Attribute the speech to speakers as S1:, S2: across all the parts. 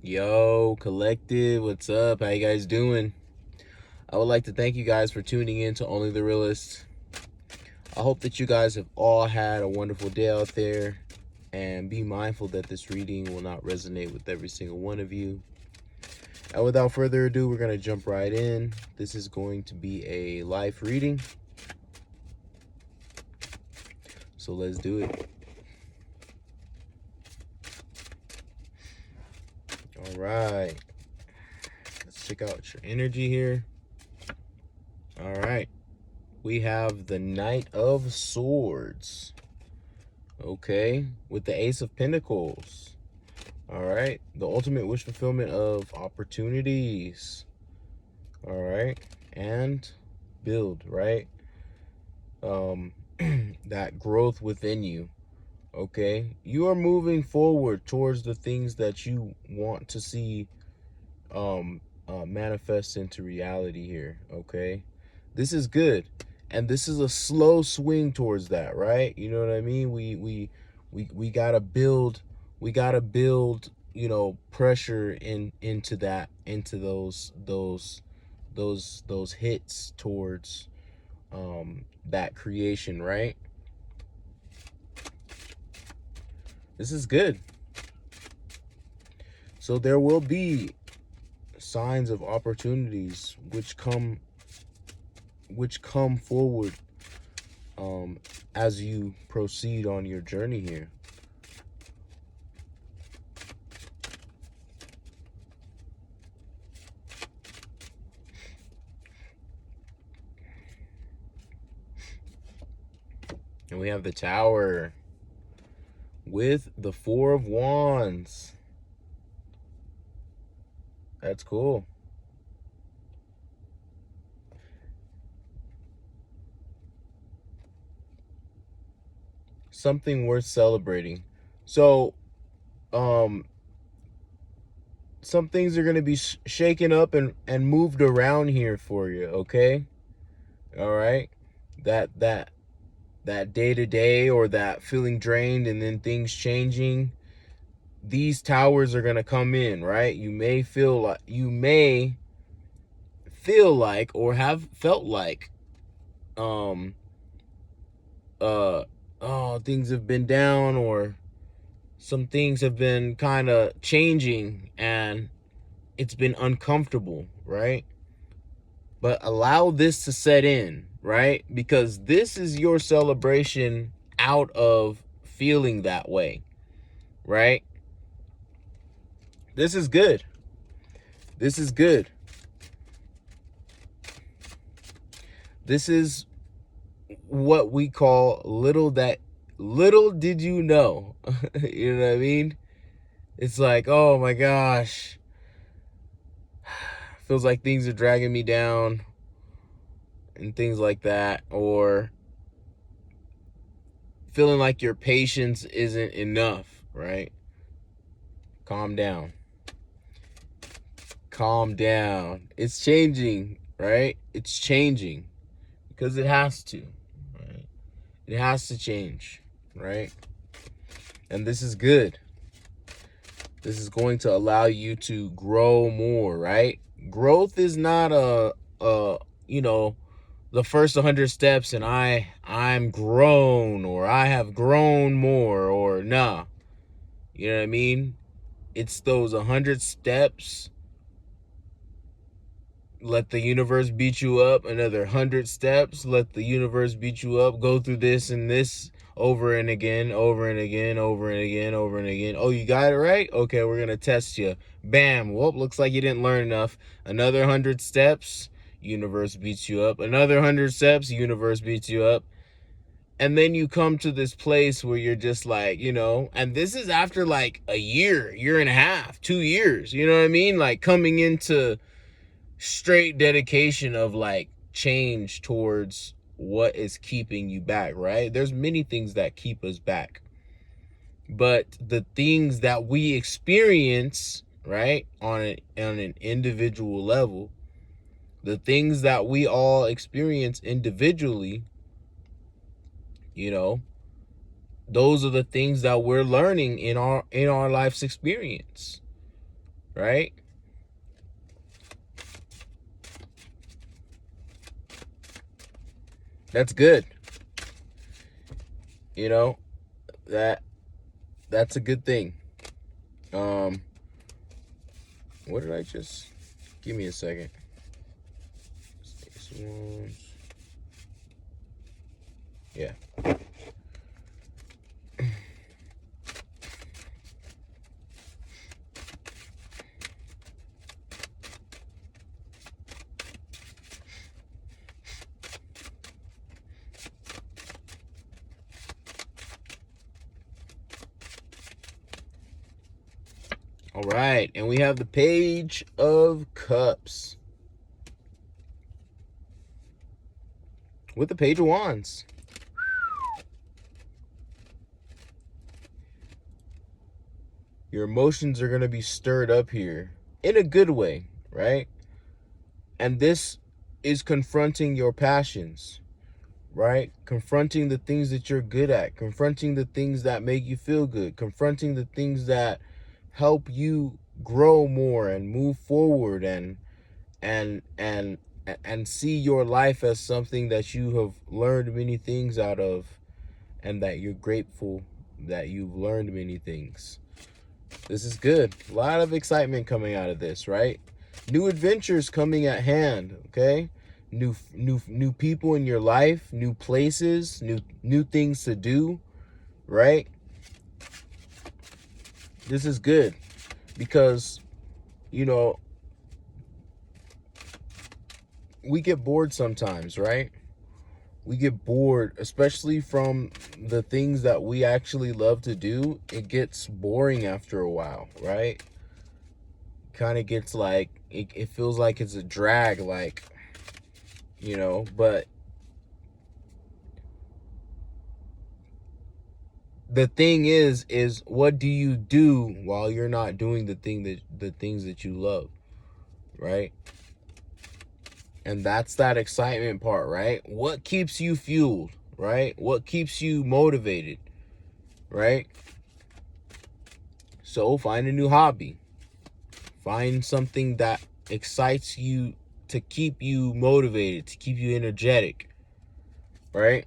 S1: Yo, collective, what's up? How you guys doing? I would like to thank you guys for tuning in to Only the Realist. I hope that you guys have all had a wonderful day out there, and be mindful that this reading will not resonate with every single one of you. And without further ado, we're going to jump right in. This is going to be a live reading, so let's do it. All right, let's check out your energy here. All right, we have the Knight of Swords, okay, with the Ace of Pentacles. All right, the ultimate wish fulfillment of opportunities. All right, and build, right? That growth within you. Okay, you are moving forward towards the things that you want to see manifest into reality here. Okay, this is good, and this is a slow swing towards that, right? You know what I mean? We gotta build. We gotta build. You know, pressure into those hits towards that creation, right? This is good. So there will be signs of opportunities which come forward as you proceed on your journey here. And we have the Tower with the Four of Wands. That's cool. Something worth celebrating. So, some things are going to be shaken up and moved around here for you, okay? All right? That day to day, or that feeling drained and then things changing, these towers are going to come in, right? You may feel like or have felt like things have been down, or some things have been kind of changing and it's been uncomfortable, right? But allow this to set in, right? Because this is your celebration out of feeling that way, right? This is good. This is good. This is what we call little did you know. You know what I mean? It's like, oh my gosh, feels like things are dragging me down and things like that, or feeling like your patience isn't enough, right? Calm down. Calm down. It's changing, right? It's changing because it has to, right? It has to change, right? And this is good. This is going to allow you to grow more, right? Growth is not the first 100 steps and I'm grown, or I have grown more, or nah. You know what I mean? It's those 100 steps. Let the universe beat you up. Another 100 steps. Let the universe beat you up. Go through this and this over and again, over and again, over and again, over and again. Oh, you got it right? Okay, we're going to test you. Bam. Well, looks like you didn't learn enough. Another 100 steps. Universe beats you up. Another 100 steps. Universe beats you up. And then you come to this place where you're just like, and this is after like a year and a half, 2 years. You know what I mean? Like coming into straight dedication of like change towards what is keeping you back, right? There's many things that keep us back, but the things that we experience, right, on an individual level, the things that we all experience individually, those are the things that we're learning in our life's experience. right? That's good. You know, that's a good thing. What did I just, give me a second. Yeah. All right, and we have the Page of Cups with the Page of Wands. Your emotions are going to be stirred up here in a good way, right? And this is confronting your passions, right? Confronting the things that you're good at, confronting the things that make you feel good, confronting the things that help you grow more and move forward and see your life as something that you have learned many things out of, and that you're grateful that you've learned many things. This is good. A lot of excitement coming out of this, right? New adventures coming at hand, okay? New people in your life, new places, new things to do, right? This is good because, you know, we get bored sometimes, right? We get bored, especially from the things that we actually love to do. It gets boring after a while, right? Kind of gets like, it feels like it's a drag, like, you know, but the thing is what do you do while you're not doing the things that you love, right? And that's that excitement part, right? What keeps you fueled, right? What keeps you motivated, right? So find a new hobby. Find something that excites you, to keep you motivated, to keep you energetic, right?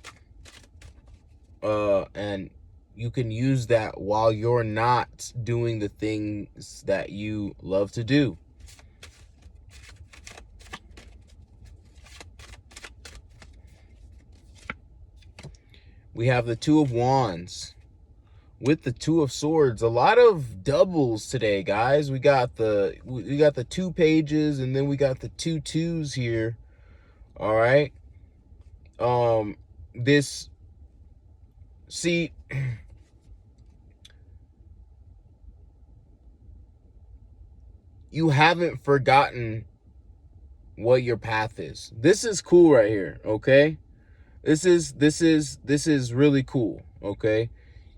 S1: And you can use that while you're not doing the things that you love to do. We have the Two of Wands with the Two of Swords. A lot of doubles today, guys. We got the 2 pages, and then we got the 2 twos here. All right. This, see, you haven't forgotten what your path is. This is cool right here, okay? This is really cool, okay?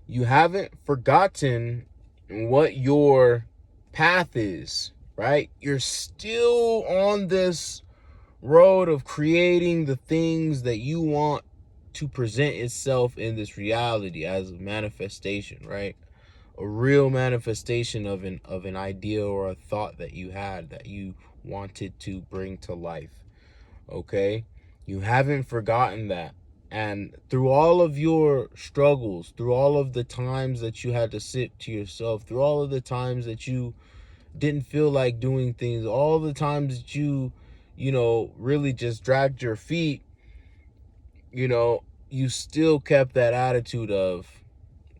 S1: You haven't forgotten what your path is, right? You're still on this road of creating the things that you want to present itself in this reality as a manifestation, right? A real manifestation of an idea or a thought that you had that you wanted to bring to life, okay? You haven't forgotten that. And through all of your struggles, through all of the times that you had to sit to yourself, through all of the times that you didn't feel like doing things, all the times that you know, really just dragged your feet, you know, you still kept that attitude of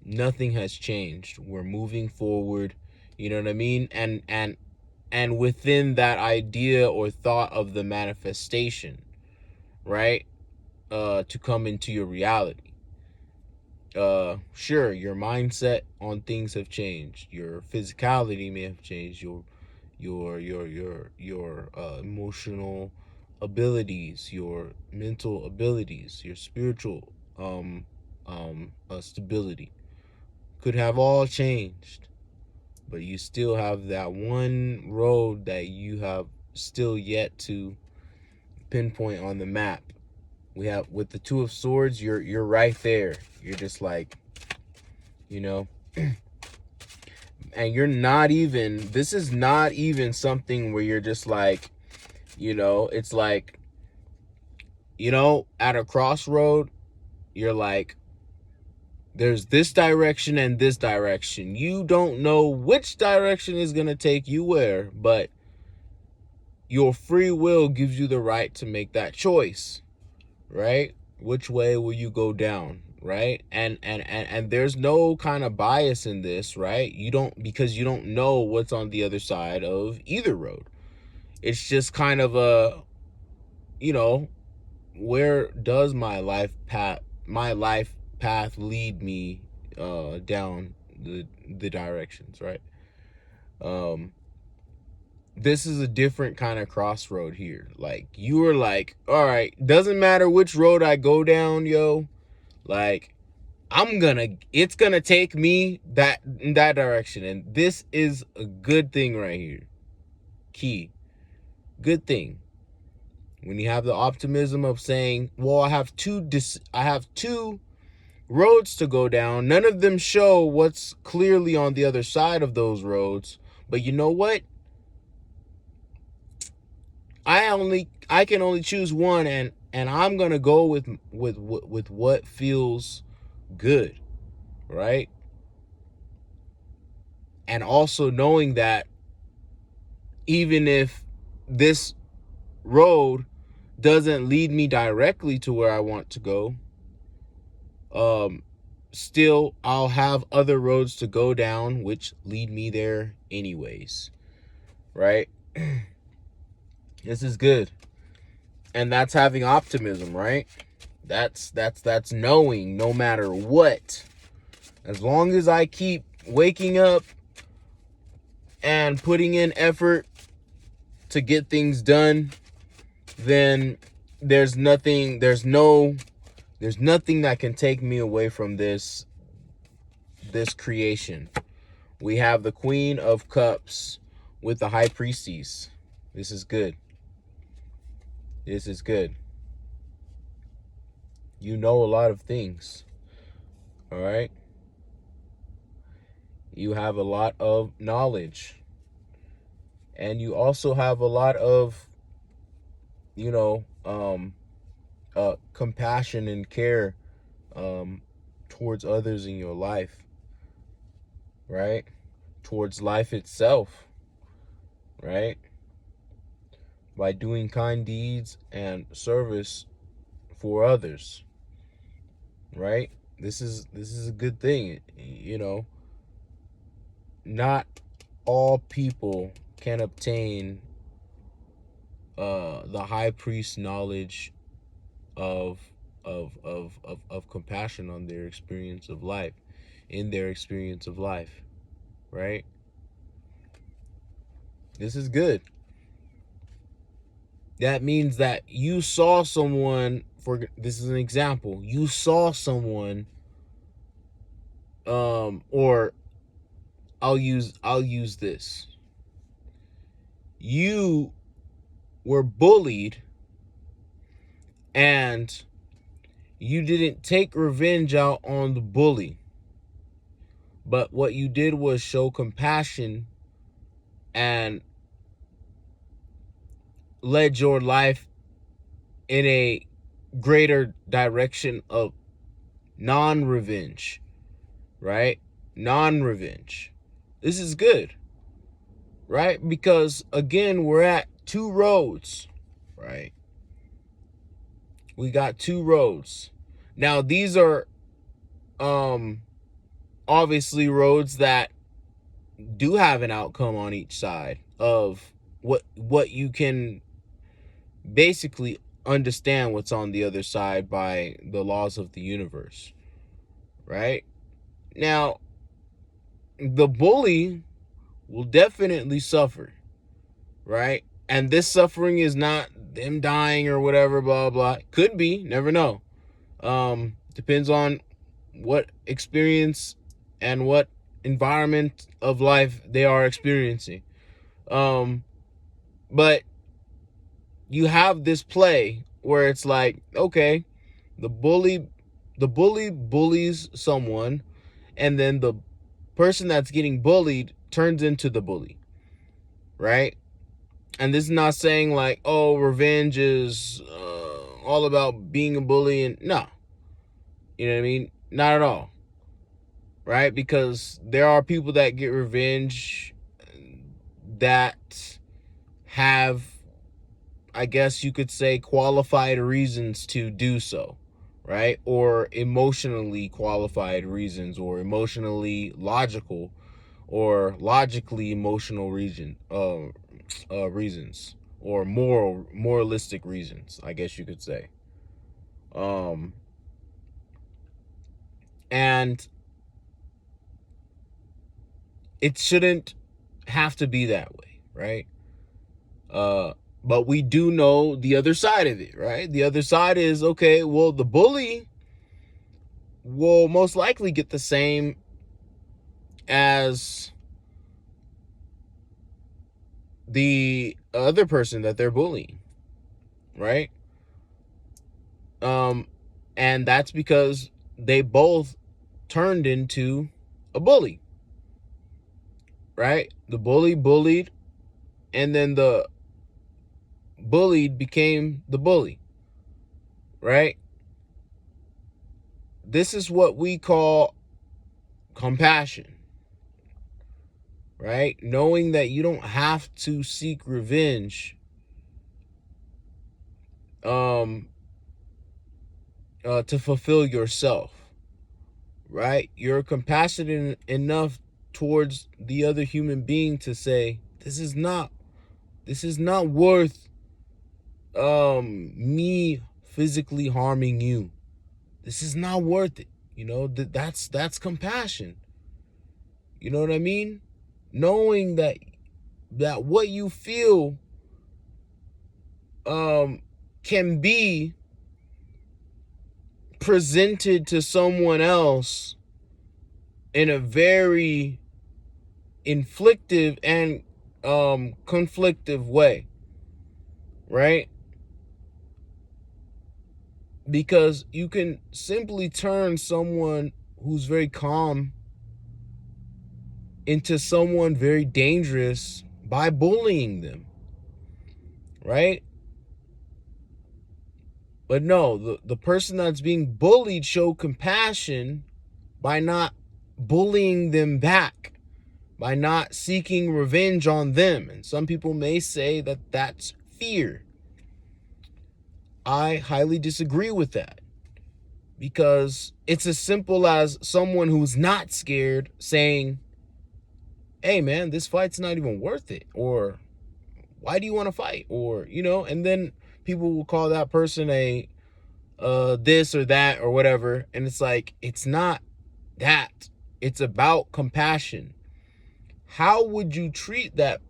S1: nothing has changed. We're moving forward. You know what I mean? And within that idea or thought of the manifestation, right? To come into your reality. Sure, your mindset on things have changed. Your physicality may have changed. Your emotional abilities, your mental abilities, your spiritual stability could have all changed, but you still have that one road that you have still yet to pinpoint on the map. We have with the Two of Swords, you're right there. You're just like, you know, and you're not even, this is not even something where you're just like, it's like, at a crossroad, you're like, there's this direction and this direction. You don't know which direction is going to take you where, but your free will gives you the right to make that choice, right? Which way will you go down, right? And there's no kind of bias in this, right? Because you don't know what's on the other side of either road. It's just kind of a, where does my life path lead me down the directions, right? This is a different kind of crossroad here. Like, you were like, all right, doesn't matter which road I go down, yo, like, it's gonna take me in that direction. And this is a good thing right here. Key. Good thing. When you have the optimism of saying, well, I have two roads to go down. None of them show what's clearly on the other side of those roads. But you know what? I can only choose one, and I'm gonna go with what feels good, right? And also knowing that even if this road doesn't lead me directly to where I want to go, still I'll have other roads to go down which lead me there anyways, right? This is good. And that's having optimism, right? That's knowing no matter what, as long as I keep waking up and putting in effort to get things done, then there's nothing that can take me away from this creation. We have the Queen of Cups with the High Priestess. This is good. This is good. You know a lot of things. All right? You have a lot of knowledge. And you also have a lot of, compassion and care towards others in your life. Right? Towards life itself. Right? By doing kind deeds and service for others, right? This is a good thing, Not all people can obtain the high priest knowledge of compassion on their experience of life, in their experience of life, right? This is good. That means that you saw someone, this is an example, you saw someone, or I'll use this. You were bullied and you didn't take revenge out on the bully. But what you did was show compassion and led your life in a greater direction of non-revenge, right? Non-revenge. This is good, right? Because again, we're at two roads, right? We got two roads. Now, these are obviously roads that do have an outcome on each side of what you can basically understand what's on the other side by the laws of the universe, right? Now, the bully will definitely suffer, right? And this suffering is not them dying or whatever, blah, blah. Could be, never know. Depends on what experience and what environment of life they are experiencing. But you have this play where it's like, okay, the bully bullies someone, and then the person that's getting bullied turns into the bully, right? And this is not saying like, oh, revenge is all about being a bully. And no, you know what I mean? Not at all, right? Because there are people that get revenge that have, I guess you could say, qualified reasons to do so, right? Or emotionally qualified reasons, or emotionally logical, or logically emotional reasons, or moralistic reasons, I guess you could say. And it shouldn't have to be that way, right? But we do know the other side of it, right? The other side is, okay, well, the bully will most likely get the same as the other person that they're bullying, right? And that's because they both turned into a bully, right? The bully bullied, and then the bullied became the bully, right? This is what we call compassion, right? Knowing that you don't have to seek revenge to fulfill yourself, right? You're compassionate enough towards the other human being to say, this is not worth me physically harming you. This is not worth it. You know, that's compassion. You know what I mean? Knowing that what you feel can be presented to someone else in a very inflictive and conflictive way, right? Because you can simply turn someone who's very calm into someone very dangerous by bullying them, right? But no, the person that's being bullied show compassion by not bullying them back, by not seeking revenge on them. And some people may say that that's fear. I highly disagree with that, because it's as simple as someone who's not scared saying, hey man, this fight's not even worth it, or why do you want to fight, or, you know, and then people will call that person a this or that or whatever, and it's like, it's not that. It's about compassion. How would you treat that?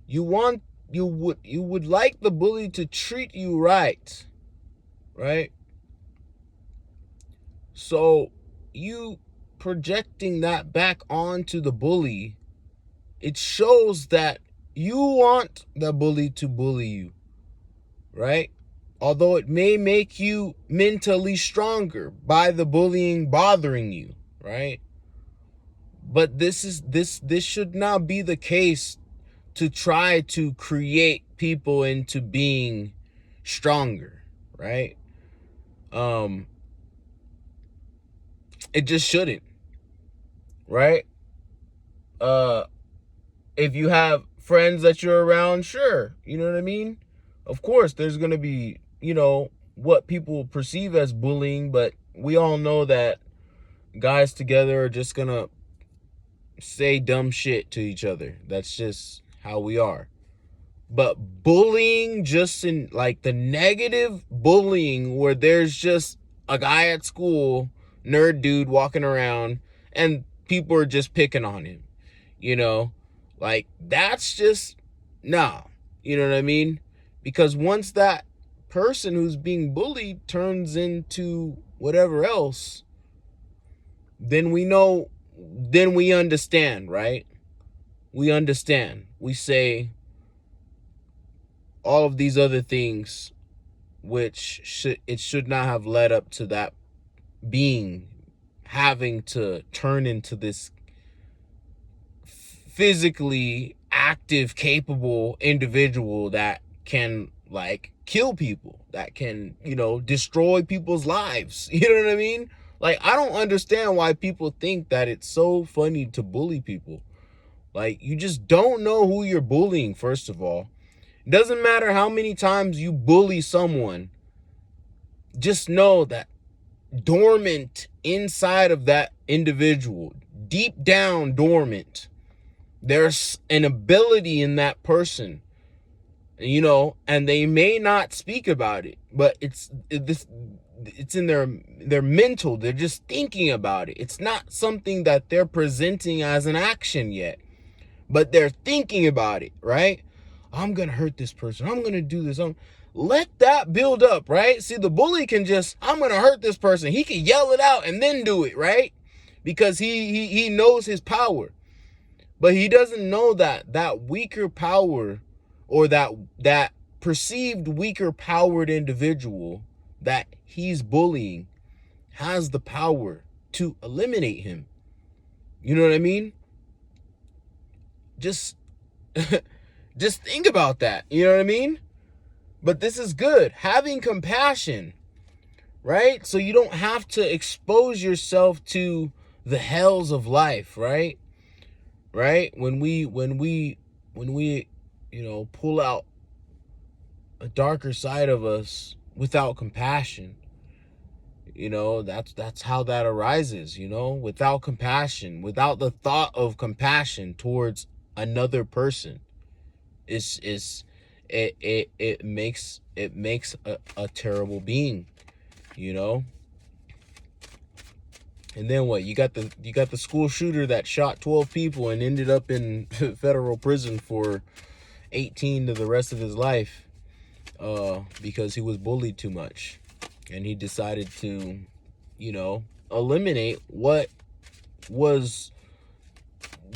S1: You would like the bully to treat you right, right? So you projecting that back onto the bully, it shows that you want the bully to bully you, right? Although it may make you mentally stronger by the bullying bothering you, right? But this should not be the case, to try to create people into being stronger, right? It just shouldn't, right? If you have friends that you're around, sure, you know what I mean? Of course, there's going to be, you know, what people perceive as bullying, but we all know that guys together are just going to say dumb shit to each other. That's just how we are. But bullying, just in like the negative bullying, where there's just a guy at school, nerd dude walking around, and people are just picking on him, you know, like, that's just, nah, you know what I mean? Because once that person who's being bullied turns into whatever else, then we know, then we understand, right? We understand. We say all of these other things, which should not have led up to that being having to turn into this physically active, capable individual that can like kill people, that can, you know, destroy people's lives. You know what I mean? Like, I don't understand why people think that it's so funny to bully people. Like, you just don't know who you're bullying, first of all. It doesn't matter how many times you bully someone. Just know that dormant inside of that individual, deep down dormant, there's an ability in that person, you know, and they may not speak about it, but it's in their mental. They're just thinking about it. It's not something that they're presenting as an action yet, but they're thinking about it, right? I'm gonna hurt this person. I'm gonna do this. Let that build up, right? See, the bully can just, I'm gonna hurt this person. He can yell it out and then do it, right? Because he knows his power. But he doesn't know that that weaker power, or that perceived weaker powered individual that he's bullying has the power to eliminate him. You know what I mean? Just just think about that. You know what I mean? But this is good. Having compassion, right? So you don't have to expose yourself to the hells of life, right? Right? When we, you know, pull out a darker side of us without compassion, you know, that's how that arises, you know, without compassion, without the thought of compassion towards another person. It makes a terrible being, you know. And then what? You got the school shooter that shot 12 people and ended up in federal prison for 18 to the rest of his life, because he was bullied too much, and he decided to, you know, eliminate what was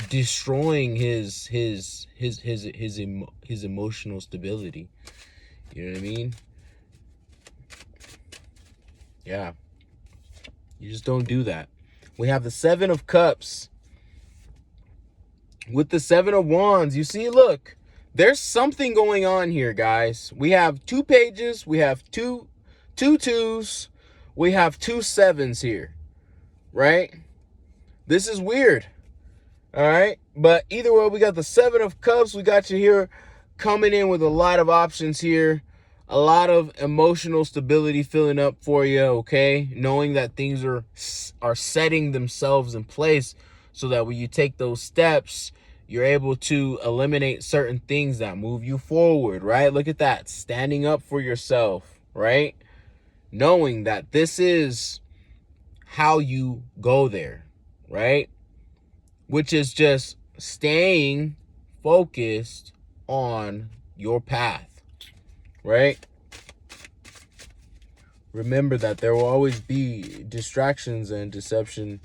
S1: destroying his emotional stability. You know what I mean? Yeah. You just don't do that. We have the 7 of Cups with the 7 of Wands. You see, look, there's something going on here, guys. We have 2 pages. We have two twos. We have 2 sevens here, right? This is weird. All right. But either way, we got the 7 of Cups. We got you here coming in with a lot of options here. A lot of emotional stability filling up for you, okay? Knowing that things are setting themselves in place so that when you take those steps, you're able to eliminate certain things that move you forward, right? Look at that. Standing up for yourself, right? Knowing that this is how you go there, right? Which is just staying focused on your path. Right? Remember that there will always be distractions and deception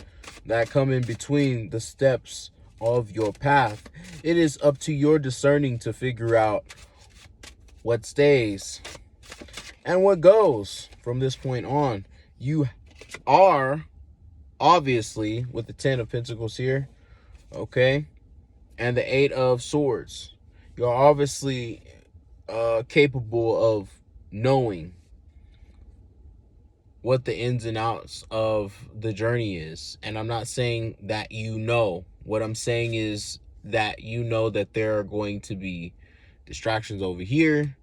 S1: that come in between the steps of your path. It is up to your discerning to figure out what stays and what goes from this point on. You are obviously, with the 10 of Pentacles here, okay, and the 8 of Swords, you're obviously capable of knowing what the ins and outs of the journey is. And I'm not saying that you know. What I'm saying is that you know that there are going to be distractions over here,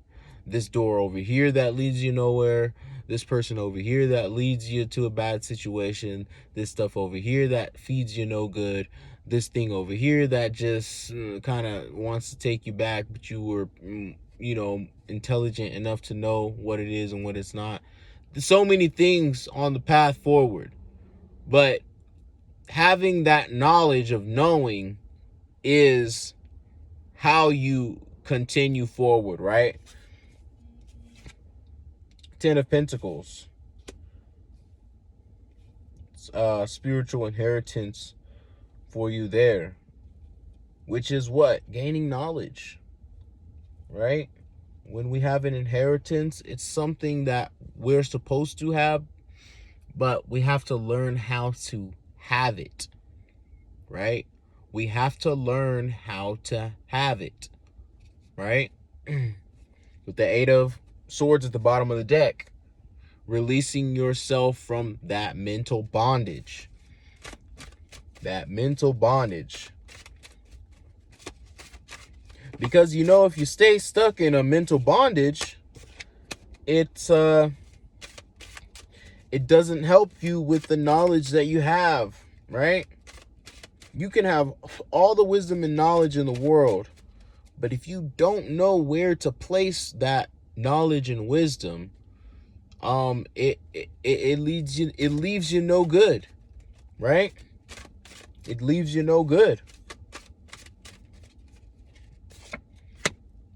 S1: this door over here that leads you nowhere, this person over here that leads you to a bad situation, this stuff over here that feeds you no good, this thing over here that just kind of wants to take you back, but you were you know, intelligent enough to know what it is and what it's not. There's so many things on the path forward, but having that knowledge of knowing is how you continue forward, right? 10 of Pentacles. Spiritual inheritance for you there, which is what? Gaining knowledge. Right? When we have an inheritance, it's something that we're supposed to have, but we have to learn how to have it, right? We have to learn how to have it, right? With the Eight of Swords at the bottom of the deck, releasing yourself from that mental bondage. That mental bondage. Because, you know, if you stay stuck in a mental bondage, it doesn't help you with the knowledge that you have, right? You can have all the wisdom and knowledge in the world, but if you don't know where to place that knowledge and wisdom, it leaves you no good, right? It leaves you no good.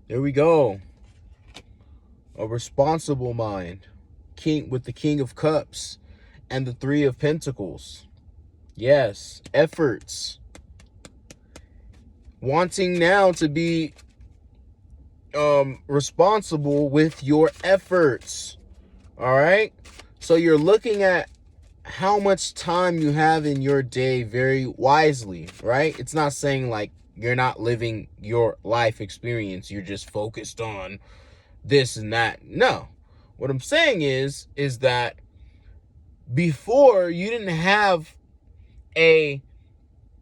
S1: There we go. A responsible mind. King with the King of Cups and the Three of Pentacles. Yes, efforts. Wanting now to be responsible with your efforts. All right? So you're looking at how much time you have in your day very wisely, right? It's not saying like you're not living your life experience. You're just focused on this and that. No. What I'm saying is that before you didn't have a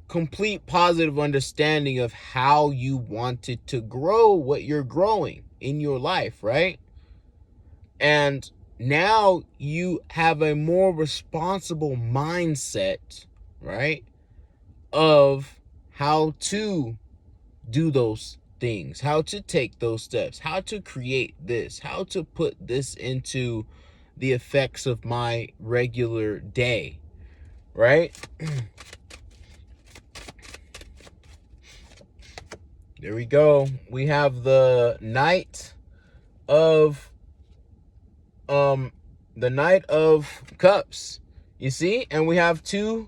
S1: complete positive understanding of how you wanted to grow what you're growing in your life, right? And now you have a more responsible mindset, right? Of how to do those things, how to take those steps, how to create this, how to put this into the effects of my regular day, right? There we go. We have the Knight of Cups. You see? And we have two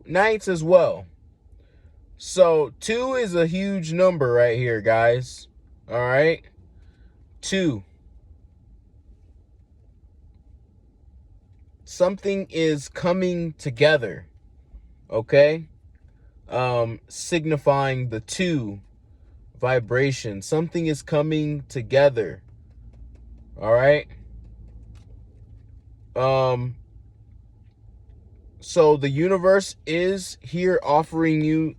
S1: knights as well. So 2 is a huge number right here, guys. All right? 2. Something is coming together. Okay? Signifying the 2 vibration. Something is coming together. All right? So the universe is here offering you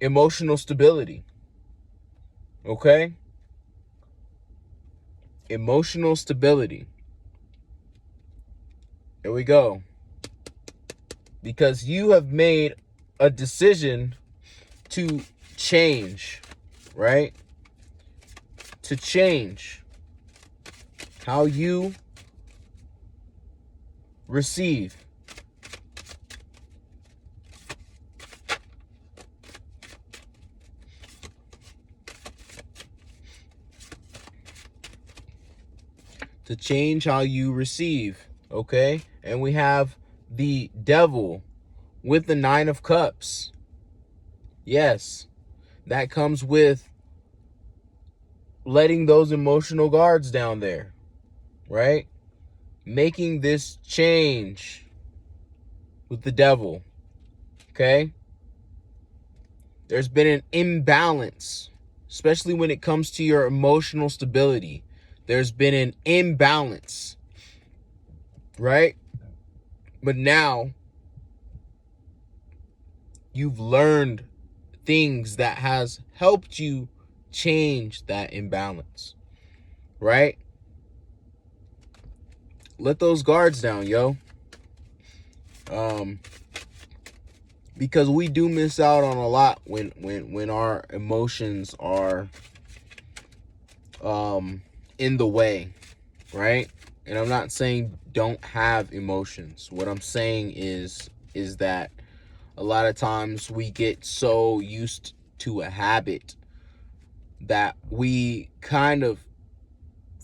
S1: emotional stability. Okay? Emotional stability. There we go. Because you have made a decision to change, right? To change how you receive. To change how you receive, okay? And we have the Devil with the 9 of Cups. Yes, that comes with letting those emotional guards down there, right? Making this change with the Devil, okay? There's been an imbalance, especially when it comes to your emotional stability. There's been an imbalance, right? But now you've learned things that has helped you change that imbalance, right? Let those guards down, yo. Because we do miss out on a lot when our emotions are in the way, right? And I'm not saying don't have emotions. What I'm saying is that a lot of times we get so used to a habit that we kind of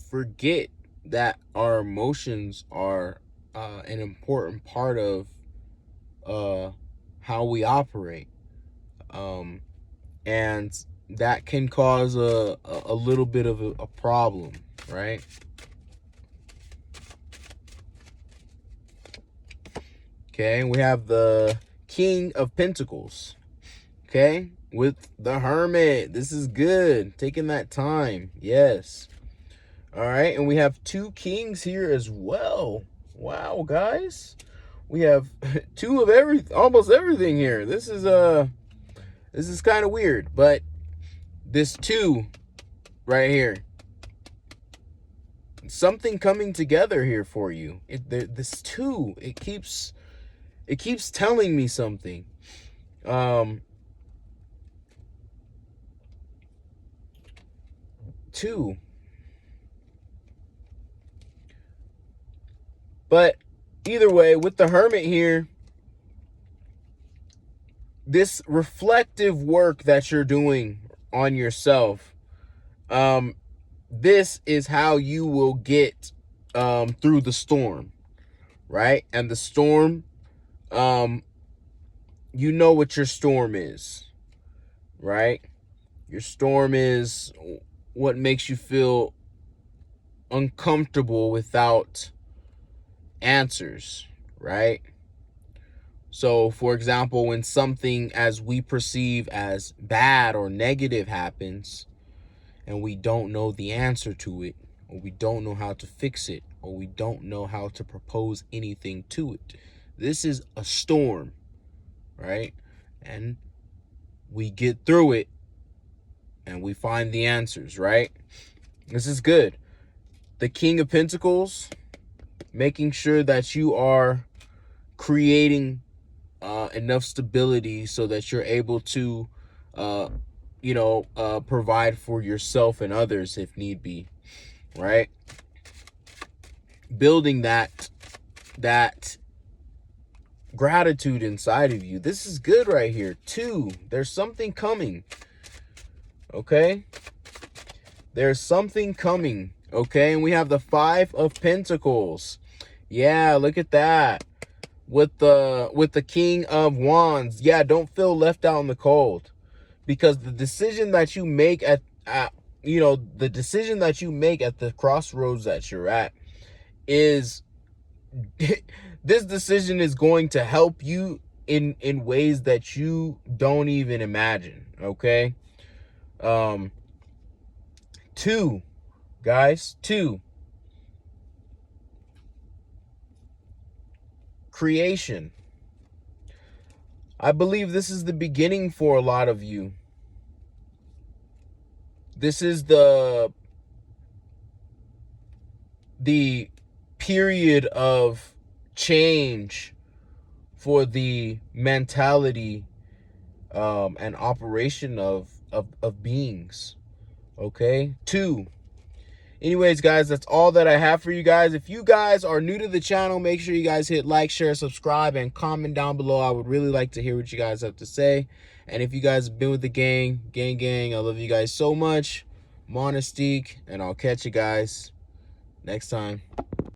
S1: forget that our emotions are an important part of how we operate. And that can cause a little bit of a problem, right? Okay, and we have the King of Pentacles. Okay, with the Hermit. This is good. Taking that time. Yes. All right, and we have 2 kings here as well. Wow, guys. We have 2 of almost everything here. This is kind of weird, but this 2 right here, something coming together here for you. This 2, it keeps telling me something. 2. But either way, with the Hermit here, this reflective work that you're doing on yourself, this is how you will get through the storm, right? And the storm, you know what your storm is, right? Your storm is what makes you feel uncomfortable without answers, right? So, for example, when something as we perceive as bad or negative happens, and we don't know the answer to it, or we don't know how to fix it, or we don't know how to propose anything to it, this is a storm, right? And we get through it, and we find the answers, right? This is good. The King of Pentacles, making sure that you are creating enough stability so that you're able to, provide for yourself and others if need be, right? Building that gratitude inside of you. This is good right here. 2, there's something coming, okay? There's something coming, okay? And we have the 5 of Pentacles. Yeah, look at that. With the King of Wands. Yeah, don't feel left out in the cold, because the decision that you make at the decision that you make at the crossroads that you're at is this decision is going to help you in ways that you don't even imagine, okay? 2, guys, 2. Creation. I believe this is the beginning for a lot of you. This is the period of change for the mentality and operation of beings. Okay? 2. Anyways, guys, that's all that I have for you guys. If you guys are new to the channel, make sure you guys hit like, share, subscribe, and comment down below. I would really like to hear what you guys have to say. And if you guys have been with the gang, I love you guys so much. Monistique, and I'll catch you guys next time.